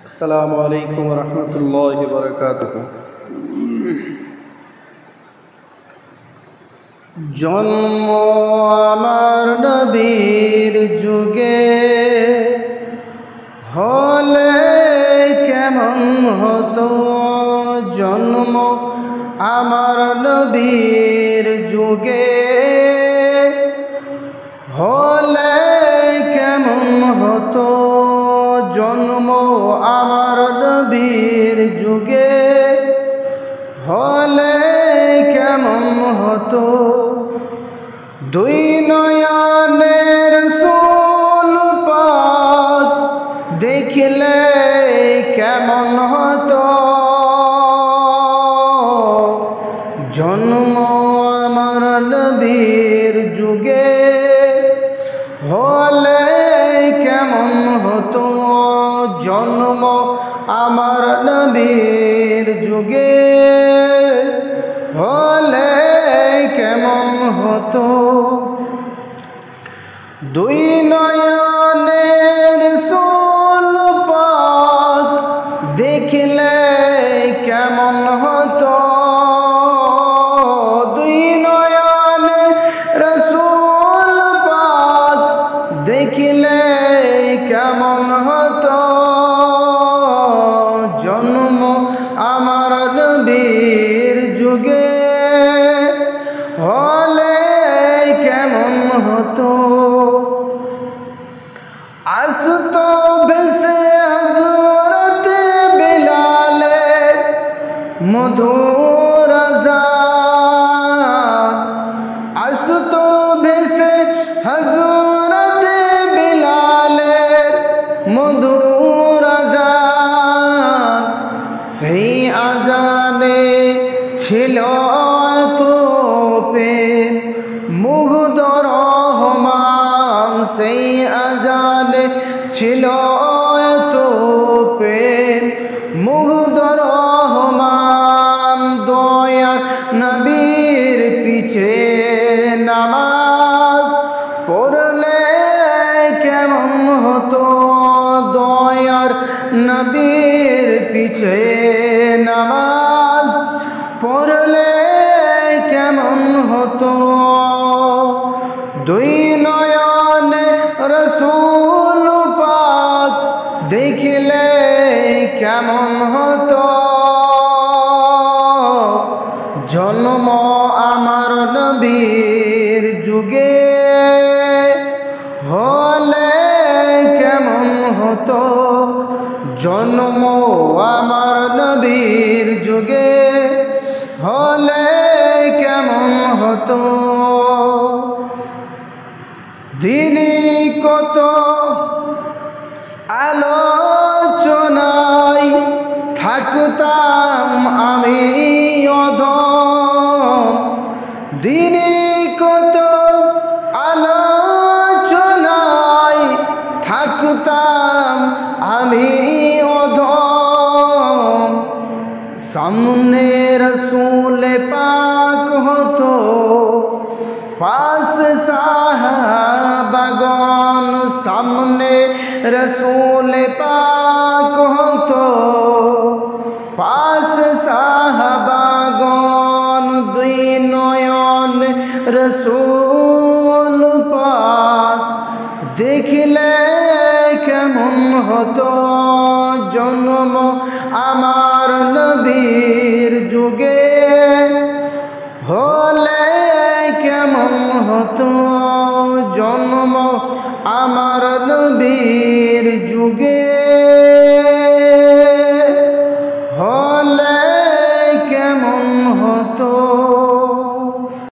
আসসালামু আলাইকুম ওয়া রাহমাতুল্লাহি ওয়া বারাকাতুহু। জন্ম আমার নবীর যুগে হলে কেমন হতো, জন্ম আমার নবীর যুগে হলে কেমন হতো, জন্ম আমার নবীর যুগে হলে কেমন হতো। দুই নয়নের রাসূল পাক দেখলে কেমন হতো, জন্ম আমার নবীর যুগে হলে কেমন হতো, জন্ম আমার নবীর যুগে হলে কেমন হতো। দুই নয়নের রাসূল পাক দেখলে কেমন হতো, দুই নয়নের রাসূল পাক দেখলে কেমন হতো, জন্ম আমার নবীর যুগে হলে কেমন হতো। আসতো ভেসে হযরত বিলালের মধুর আযান, আসতো ভেসে হযরত বিলালের মধুর আযান, সেই আযানে ছিল তো প্রেম মুগ্ধ রহমান, সেই আযানে ছিল তো প্রেম মুগ্ধ রহমান। দয়ার নবীর পিছে নামাজ পড়লে কেমন হতো, দয়ার নবীর পিছে নামাজ পড়লে কেমন হতো। দুই নয়নে রাসূল পাক দেখলে কেমন হতো, জন্ম আমার নবীর যুগে হলে কেমন হতো, জন্ম আমার নবীর যুগে হলে কেমন হতো। দিনে কত আলোচনায় থাকতাম আমি অধম, দিনে কত আলোচনায় থাকতাম আমি অধম। সামনে রাসূল পাক হতো, পাশে সাহাবাগণ, সামনে রাসূল পাক হতো, পাশে সাহাবাগণ। দুই নয়ন রাসূল পাক দেখলে কেমন হতো, জন্ম আমার নবীর যুগে হলে কেমন হতো, জন্ম আমার নবীর